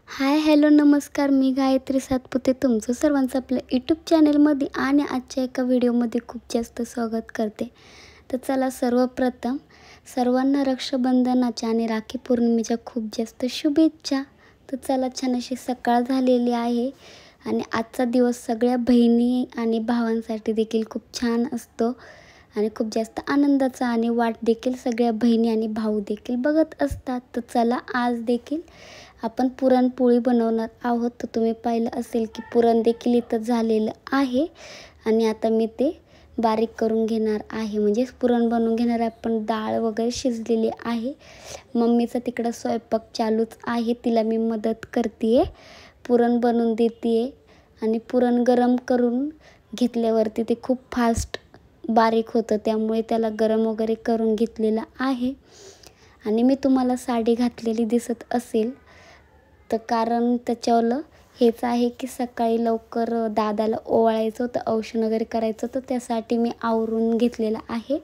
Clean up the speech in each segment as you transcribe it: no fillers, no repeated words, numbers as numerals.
Hi hello नमस्कार, मी गायत्री सातपुते तुमचं सर्वांचं आपल्या यूट्यूब चॅनलमध्ये आणि आजच्या एका व्हिडिओमध्ये खूप जास्त स्वागत करते. तर चला, सर्वप्रथम सर्वांना रक्षाबंधनाच्या आणि राखी पौर्णिमेच्या खूप जास्त शुभेच्छा. तर चला, छान अशी सकाळ झालेली आहे आणि आजचा दिवस सगळ्या बहिणी आणि भावांसाठी देखील खूप छान असतो आणि खूप जास्त आनंदाचा आणि वाट देखील सगळ्या बहिणी आणि भाऊ देखील बघत असतात. तर चला, आज देखील आपण पुरणपोळी बनवणार आहोत. तर तुम्ही पाहिलं असेल की पुरण देखील इथं झालेलं आहे आणि आता मी ते बारीक करून घेणार आहे. म्हणजे पुरण बनवून घेणार आहे. आपण डाळ वगैरे शिजलेली आहे. मम्मीचा तिकडं स्वयंपाक चालूच आहे, तिला मी मदत करते आहे, पुरण बनवून देते आहे. आणि पुरण गरम करून घेतल्यावरती ते खूप फास्ट बारीक होतं, त्यामुळे त्याला गरम वगैरे करून घेतलेलं आहे. आणि मी तुम्हाला साडी घातलेली दिसत असेल तर कारण त्याच्यावरलं हेच आहे की सकाळी लवकर दादाला ओवाळायचं होतं, औषण वगैरे करायचं होतं, त्यासाठी मी आवरून घेतलेलं आहे.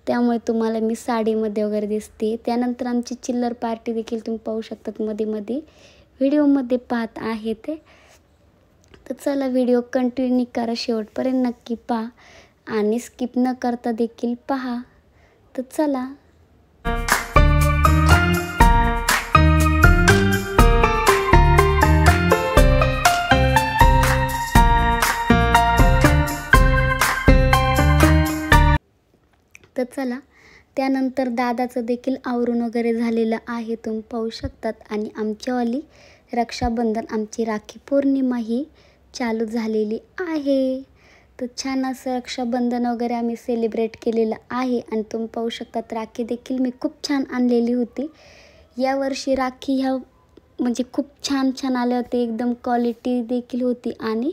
त्यामुळे तुम्हाला मी साडीमध्ये वगैरे दिसते. त्यानंतर आमची चिल्लर पार्टी देखील तुम्ही पाहू शकतात, मध्ये मध्ये व्हिडिओमध्ये पाहत आहे ते. तर चला, व्हिडिओ कंटिन्यू करा, शेवटपर्यंत नक्की पहा आणि स्किप न करता देखील पहा. तर चला. तर चला, त्यानंतर दादाचं देखील आवरून वगैरे झालेलं आहे, तुम्ही पाहू शकतात. आणि आमच्यावाली रक्षाबंधन, आमची राखी पौर्णिमा ही चालू झालेली आहे. तर छान असं रक्षाबंधन वगैरे आम्ही सेलिब्रेट केलेलं आहे. आणि तुम्ही पाहू शकतात, राखी देखील मी खूप छान आणलेली होती. यावर्षी राखी ह्या म्हणजे खूप छान छान आले होते, एकदम क्वालिटी देखील होती आणि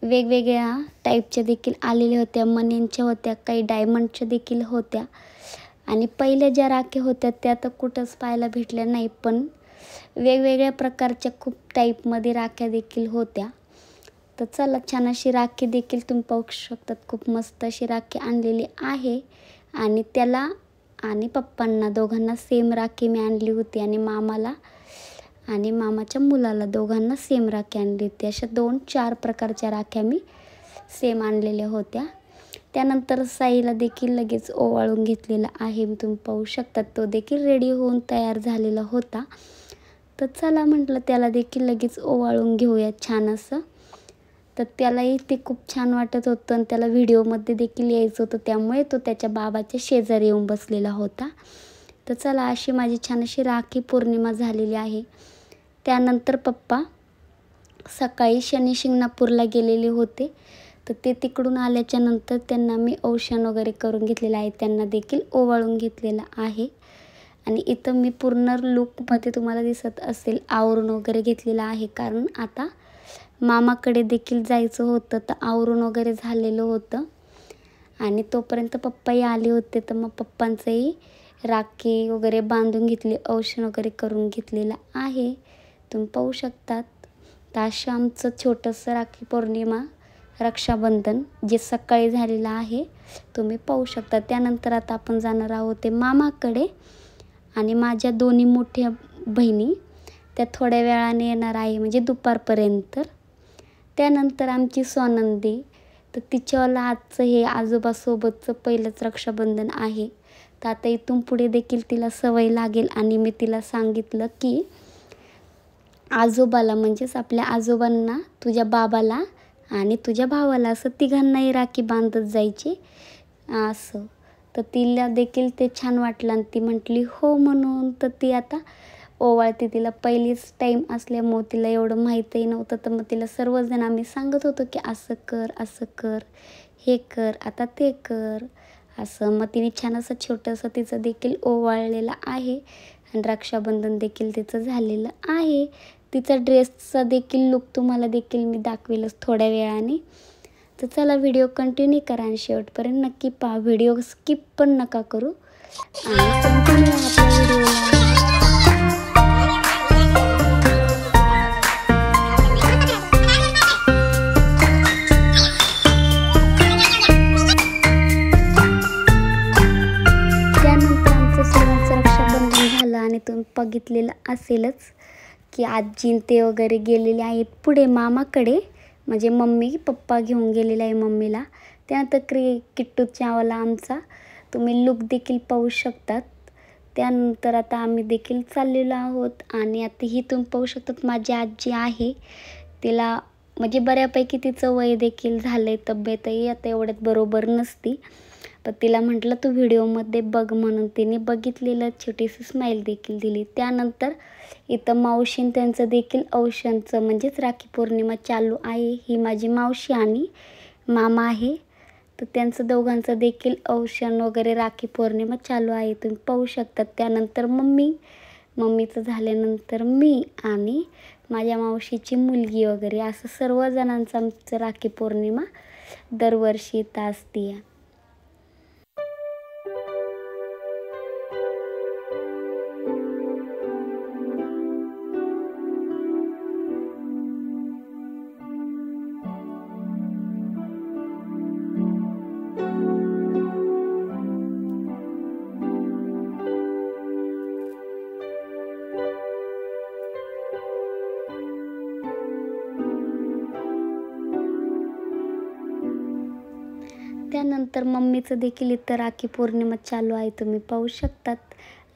वेगवेगळ्या टाईपच्या देखील आलेल्या होत्या. मण्यांच्या होत्या, काही डायमंडच्या देखील होत्या. आणि पहिल्या ज्या राखी होत्या त्या तर कुठंच पाहायला भेटल्या नाही, पण वेगवेगळ्या प्रकारच्या खूप टाईपमध्ये राख्या देखील होत्या. तर चला, छान अशी राखी देखील तुम्ही पाहू शकतात, खूप मस्त अशी राखी आणलेली आहे. आणि त्याला आणि पप्पांना दोघांना सेम राखी मी आणली होती आणि मामाला आणि मामाच्या मुलाला दोघांना सेम राखी आणली होती. अशा 2-4 प्रकारच्या राख्या मी सेम आणलेल्या होत्या. त्यानंतर साईला देखील लगेच ओवाळून घेतलेला आहे, तुम्ही पाहू शकतात. तो देखील रेडी होऊन तयार झालेला होता. तर चला, म्हटलं त्याला देखील लगेच ओवाळून घेऊया छान असं. तर त्यालाही ते खूप छान वाटत होतं आणि त्याला व्हिडिओमध्ये देखील यायचं होतं, त्यामुळे तो त्याच्या बाबाच्या शेजारी येऊन बसलेला होता. तर चला, अशी माझी छान अशी राखी पौर्णिमा झालेली आहे. त्यानंतर पप्पा सकाळी शनी शिंगणापूरला गेलेले होते. तर ते तिकडून आल्याच्या नंतर त्यांना मी औषण वगैरे करून घेतलेलं आहे, त्यांना देखील ओवाळून घेतलेलं आहे. आणि इथं मी पूर्ण लुकमध्ये तुम्हाला दिसत असेल आवरून वगैरे घेतलेलं आहे, कारण आता मामाकडे देखील जायचं होतं. तर आवरून वगैरे झालेलं होतं आणि तोपर्यंत पप्पाही आले होते. तर मग पप्पांचंही राखी वगैरे बांधून घेतली, औषण वगैरे करून घेतलेलं आहे, तुम्ही पाहू शकतात. तर असं आमचं छोटंसं राखी पौर्णिमा रक्षाबंधन जे सकाळी झालेलं आहे, तुम्ही पाहू शकता. त्यानंतर आता आपण जाणार आहोत ते मामाकडे आणि माझ्या दोन्ही मोठ्या बहिणी त्या थोड्या वेळाने येणार आहे, म्हणजे दुपारपर्यंत. त्यानंतर आमची सोनंदी, तर तिच्यावाला आजचं हे आजोबासोबतचं पहिलंच रक्षाबंधन आहे. तर आता इथून पुढे देखील तिला सवय लागेल. आणि मी तिला सांगितलं की आजोबाला म्हणजेच आपल्या आजोबांना, तुझ्या बाबाला आणि तुझ्या भावाला असं तिघांनाही राखी बांधत जायची असं. तर तिला देखील ते छान वाटलं आणि ती म्हटली हो म्हणून. तर ती आता ओवाळते. तिला पहिलीच टाईम असल्यामुळे तिला एवढं माहीतही नव्हतं. तर मग तिला सर्वजण आम्ही सांगत होतो की असं कर, असं कर, हे कर, आता ते कर असं. मग तिने छान असं छोटंसं तिचं देखील ओवाळलेलं आहे आणि रक्षाबंधन देखील तिचं झालेलं आहे. तिचा ड्रेसचा देखील लुक तुम्हाला देखील मी दाखवेलच थोड्या वेळाने. तर चला, व्हिडिओ कंटिन्यू करा आणि शेवटपर्यंत नक्की पहा, व्हिडिओ स्किप पण नका करू आणि कंटिन्यू आपल्या व्हिडिओला. त्यानंतर आमचं सर्वांचं रक्षाबंधन झालं आणि तुम्ही बघितलेलं असेलच की आजी ते वगैरे गेलेले आहेत पुढे मामाकडे, म्हणजे मम्मी पप्पा घेऊन गेलेले आहे मम्मीला. त्यानंतर किट्टूच्यावाला आमचा तुम्ही लुक देखील पाहू शकतात. त्यानंतर आता आम्ही देखील चाललेलो आहोत. आणि आता ही तुम्ही पाहू शकतात माझी आजी आहे. तिला म्हणजे बऱ्यापैकी तिचं वय देखील झालं आहे, तब्येतही आता एवढ्यात बरोबर नसती. पण तिला म्हटलं तू व्हिडिओमध्ये बघ म्हणून तिने बघितलेलं, छोटीशी स्माईल देखील दिली. त्यानंतर इथं मावशीन त्यांचं देखील औषणचं म्हणजेच राखी पौर्णिमा चालू आहे. ही माझी मावशी आणि मामा आहे, तर त्यांचं दोघांचं देखील औषण वगैरे राखी पौर्णिमा चालू आहे, तुम्ही पाहू शकतात. त्यानंतर मम्मीचं झाल्यानंतर मी आणि माझ्या मावशीची मुलगी वगैरे असं सर्वजणांचं आमचं राखी पौर्णिमा दरवर्षी इथं असते. त्यानंतर मम्मीचं देखील इथं राखी पौर्णिमा चालू आहे, तुम्ही पाहू शकतात.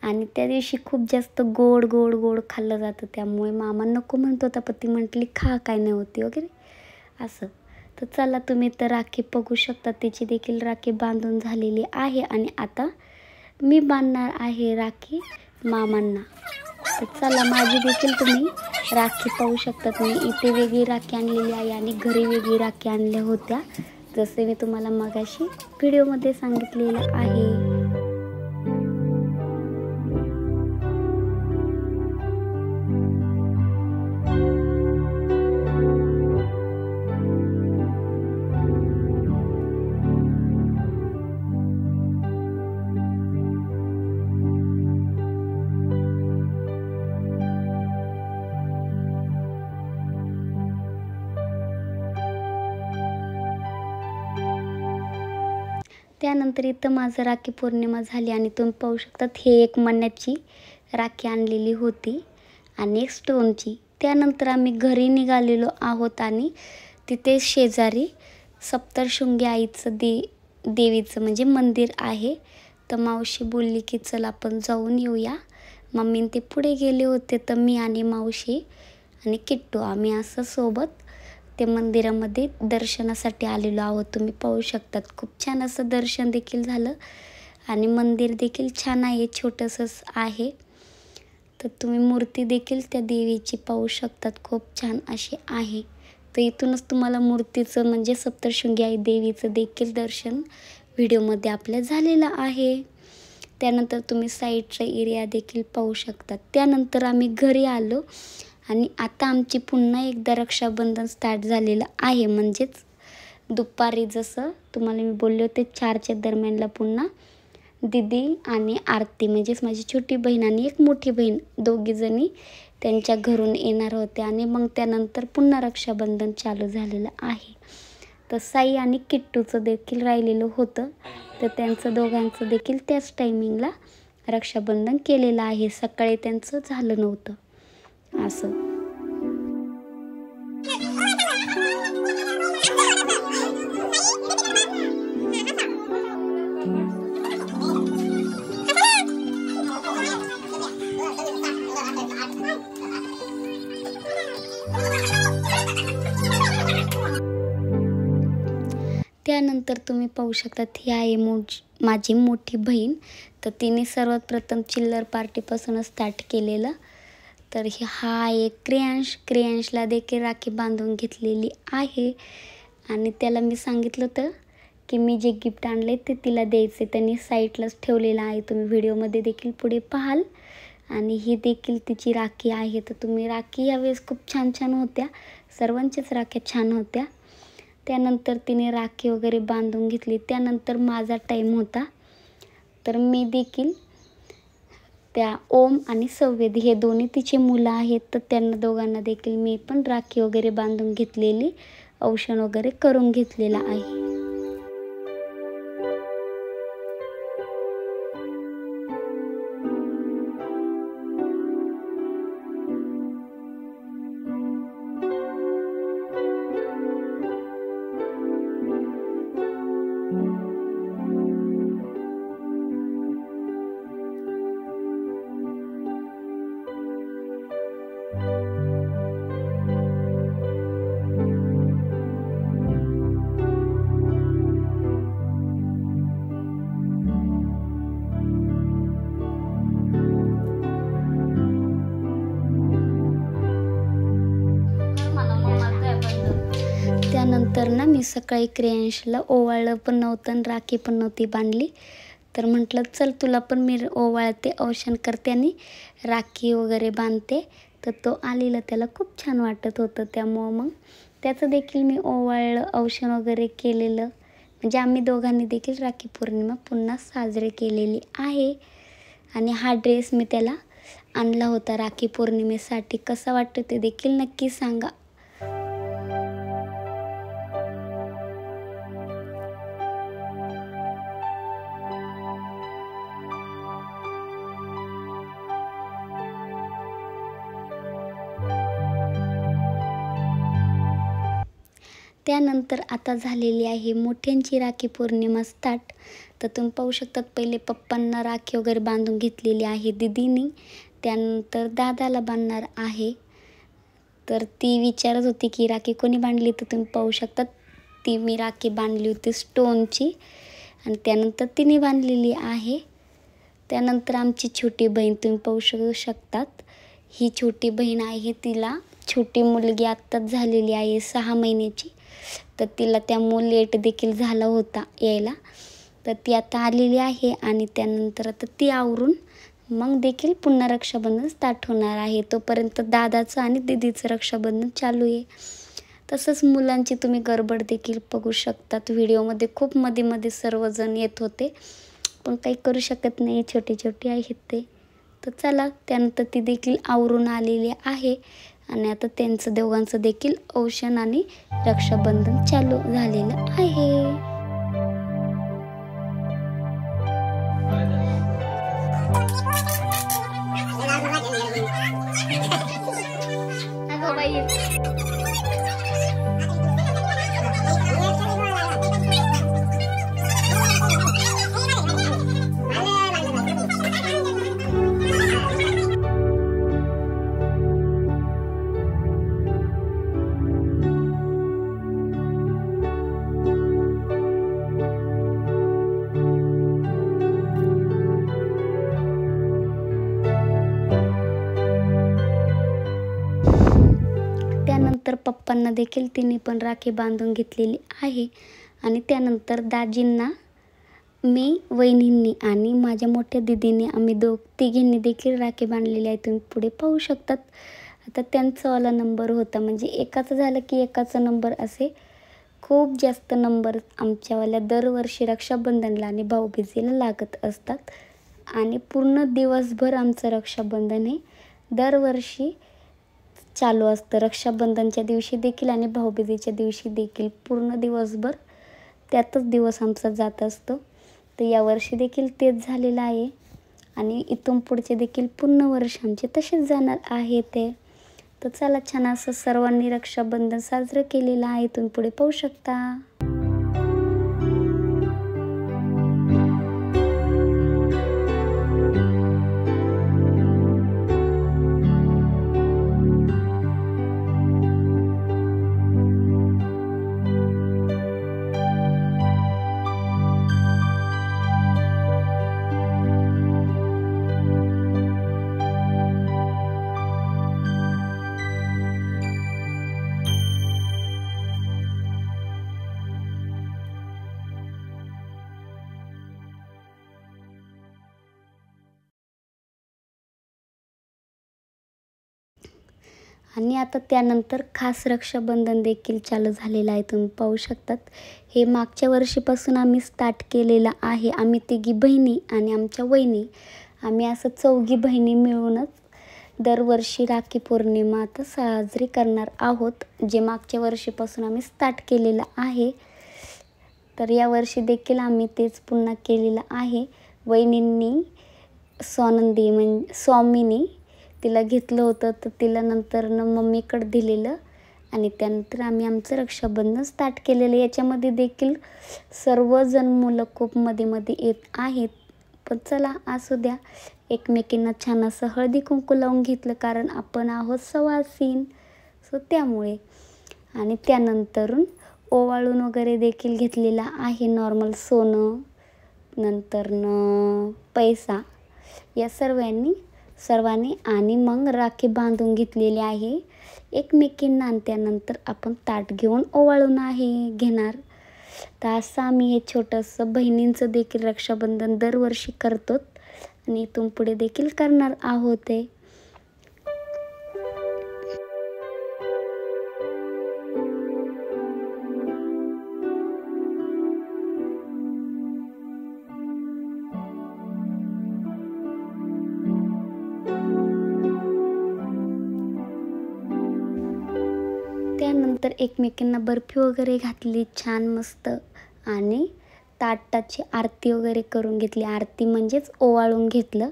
आणि त्या दिवशी खूप जास्त गोड गोड गोड खाल्लं जातं, त्यामुळे मामा नको म्हणत होता, पण ती म्हटली खा, काय नाही होती वगैरे असं. तर चला तुम्ही तर राखी बघू शकता, तिची देखील राखी बांधून झालेली आहे. आणि आता मी बांधणार आहे राखी मामांना. तर चला माझी देखील तुम्ही राखी पाहू शकतात. मी इथे वेगळी राखी आणलेली आहे आणि घरी वेगळी राखी आणल्या होत्या, जसे मी तुम्हाला मगाशी व्हिडिओमध्ये सांगितलेलं आहे. त्यानंतर इथं माझं राखी पौर्णिमा झाली आणि तुम्ही पाहू शकतात हे एक मण्याची राखी आणलेली होती आणि एक स्टोनची. त्यानंतर आम्ही घरी निघालेलो आहोत आणि तिथे शेजारी सप्तशृंगी आईचं देवीचं म्हणजे मंदिर आहे. तर मावशी बोलली की चल आपण जाऊन येऊया. मम्मी ते पुढे गेले होते, तर मी आणि मावशी आणि किट्टू आम्ही असं सोबत ते मंदिरामध्ये दर्शनासाठी आलेलो आहोत. तुम्ही पाहू शकतात खूप छान असं दर्शन देखील झालं आणि मंदिर देखील छान आहे, छोटंसंच आहे. तर तुम्ही मूर्ती देखील त्या देवीची पाहू शकतात, खूप छान अशी आहे. तर इथूनच तुम्हाला मूर्तीचं म्हणजे सप्तशृंगी आई देवीचं देखील दर्शन व्हिडिओमध्ये आपल्या झालेलं आहे. त्यानंतर तुम्ही साईडचा एरिया देखील पाहू शकतात. त्यानंतर आम्ही घरी आलो आणि आता आमची पुन्हा एकदा रक्षाबंधन स्टार्ट झालेलं आहे. म्हणजेच दुपारी जसं तुम्हाला मी बोलले होते 4च्या दरम्यानला पुन्हा दीदी आणि आरती म्हणजेच माझी छोटी बहीण आणि एक मोठी बहीण दोघीजणी त्यांच्या घरून येणार होत्या आणि मग त्यानंतर पुन्हा रक्षाबंधन चालू झालेलं आहे. तर साई आणि किट्टूचं देखील राहिलेलं होतं, तर त्यांचं दोघांचं देखील त्याच टायमिंगला रक्षाबंधन केलेलं आहे. सकाळी त्यांचं झालं नव्हतं असं. त्यानंतर तुम्ही पाहू शकतात ही आहे माझी मोठी बहीण. तर तिने सर्वात प्रथम चिल्लर पार्टीपासूनच स्टार्ट केलेलं. तर हा एक क्रियांशला देखील राखी बांधून घेतलेली आहे आणि त्याला मी सांगितलं होतं की मी जे गिफ्ट आणले ते तिला द्यायचे, त्यांनी साईडलाच ठेवलेलं आहे, तुम्ही व्हिडिओमध्ये देखील पुढे पाहाल. आणि ही देखील तिची राखी आहे. तर तुम्ही राखी यावेळेस खूप छान छान होत्या, सर्वांच्याच राख्या छान होत्या. त्यानंतर तिने राखी वगैरे बांधून घेतली. त्यानंतर माझा टाईम होता, तर मी देखील त्या ओम आणि सव्वेद हे दोन्ही तिचे मुलं आहेत, तर त्यांना दोघांना देखील मी पण राखी वगैरे बांधून घेतलेली, औषण वगैरे करून घेतलेलं आहे. त्यानंतर ना मी सकाळी क्रियांशला ओवाळलं पण नव्हतं आणि राखी पण नव्हती बांधली. तर म्हटलं चल तुला पण मी ओवाळते, औक्षण करते आणि राखी वगैरे बांधते. तर तो आलेला त्याला खूप छान वाटत होतं, त्यामुळं मग त्याचं देखील मी ओवाळलं, औक्षण वगैरे केलेलं. म्हणजे आम्ही दोघांनी देखील राखी पौर्णिमा पुन्हा साजरी केलेली आहे. आणि हा ड्रेस मी त्याला आणला होता राखी पौर्णिमेसाठी. कसा वाटतो ते देखील नक्की सांगा. त्यानंतर आता झालेली आहे मोठ्यांची राखी पौर्णिमा स्टार्ट. तर तुम्ही पाहू शकतात पहिले पप्पांना राखी वगैरे बांधून घेतलेली आहे दीदीनी. त्यानंतर दादाला बांधणार आहे. तर ती विचारत होती की राखी कोणी बांधली, तर तुम्ही पाहू शकतात ती मी राखी बांधली होती स्टोनची आणि त्यानंतर तिने बांधलेली आहे. त्यानंतर आमची छोटी बहीण तुम्ही पाहू शकतात, ही छोटी बहीण आहे. तिला छोटी मुलगी आत्ताच झालेली आहे 6 महिन्याची. तर तिला त्यामुळे लेट देखील झाला होता यायला. तर ती आता आलेली आहे आणि त्यानंतर आता ती आवरून मग देखील पुन्हा रक्षाबंधन स्टार्ट होणार आहे. तोपर्यंत दादाचं आणि दीदीचं रक्षाबंधन चालू आहे. तसंच मुलांची तुम्ही गडबड देखील बघू शकतात. व्हिडिओमध्ये खूप मध्ये सर्वजण येत होते, पण काही करू शकत नाही, छोटे छोटे आहेत ते. तर चला, त्यानंतर ती देखील आवरून आलेली आहे आणि आता त्यांचं दोघांचं देखील औक्षण आणि रक्षाबंधन चालू झालेलं आहे. त्यानंतर पप्पांना देखील तिने पण राखी बांधून घेतलेली आहे. आणि त्यानंतर दाजींना मी, वहिनींनी आणि माझ्या मोठ्या दीदीने आम्ही तिघींनी देखील राखी बांधलेली आहे. तुम्ही पुढे पाहू शकतात. आता त्यांचावाला नंबर होता, म्हणजे एकाचं झालं की एकाचा नंबर, असे खूप जास्त नंबर आमच्यावाल्या दरवर्षी रक्षाबंधनला आणि भाऊबीजेला लागत असतात. आणि पूर्ण दिवसभर आमचं रक्षाबंधन हे दरवर्षी चालू असतं. रक्षाबंधनच्या दिवशी देखील आणि भाऊबीजेच्या दिवशी देखील पूर्ण दिवसभर त्यातच दिवस आमचा जात असतो. तर यावर्षी देखील तेच झालेलं आहे आणि इथून पुढचे देखील पूर्ण वर्ष आमचे तसेच जाणार आहे ते. तर चला, छान असं सर्वांनी रक्षाबंधन साजरं केलेलं आहे. तुम्ही पुढे पाहू शकता. आणि आता त्यानंतर खास रक्षाबंधन देखील चालू झालेलं आहे. तुम्ही पाहू शकतात, हे मागच्या वर्षीपासून आम्ही स्टार्ट केलेलं आहे. आम्ही तिघी बहिणी आणि आमच्या वहिनी, आम्ही असं 4घी बहिणी मिळूनच दरवर्षी राखी पौर्णिमा आता साजरी करणार आहोत, जे मागच्या वर्षीपासून आम्ही स्टार्ट केलेलं आहे. तर यावर्षी देखील आम्ही तेच पुन्हा केलेलं आहे. वहिनींनी स्वानंदी म्हणजे स्वामीनी तिला घेतलं होतं, तर तिला नंतर मम्मीकडे दिलेलं आणि त्यानंतर आम्ही आमचं रक्षाबंधन स्टार्ट केलेलं. याच्यामध्ये देखील सर्वजण मुलं खूप मध्ये येत आहेत, पण चला असू द्या. एकमेकींना छान असं हळदी कुंकू लावून घेतलं, कारण आपण आहोत सवासीन, सो त्यामुळे. आणि त्यानंतरून ओवाळून वगैरे देखील घेतलेला आहे. नॉर्मल सोनं, नंतरनं पैसा, या सर्वांनी आणि मग राखी बांधून घेतलेली आहे एकमेकींना. आणि त्यानंतर आपण ताट घेऊन ओवाळून घेणार. तर असं आम्ही हे छोटंसं बहिणींचं देखील रक्षाबंधन दरवर्षी करतो आणि इथून पुढे देखील करणार आहोत. त्यानंतर एकमेकींना बर्फी वगैरे घातली छान मस्त आणि ताटाची आरती वगैरे करून घेतली. आरती म्हणजेच ओवाळून घेतलं.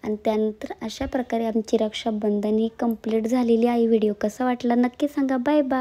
आणि त्यानंतर अशा प्रकारे आमची रक्षाबंधन ही कंप्लीट झालेली आहे. व्हिडिओ कसा वाटला नक्की सांगा. Bye bye.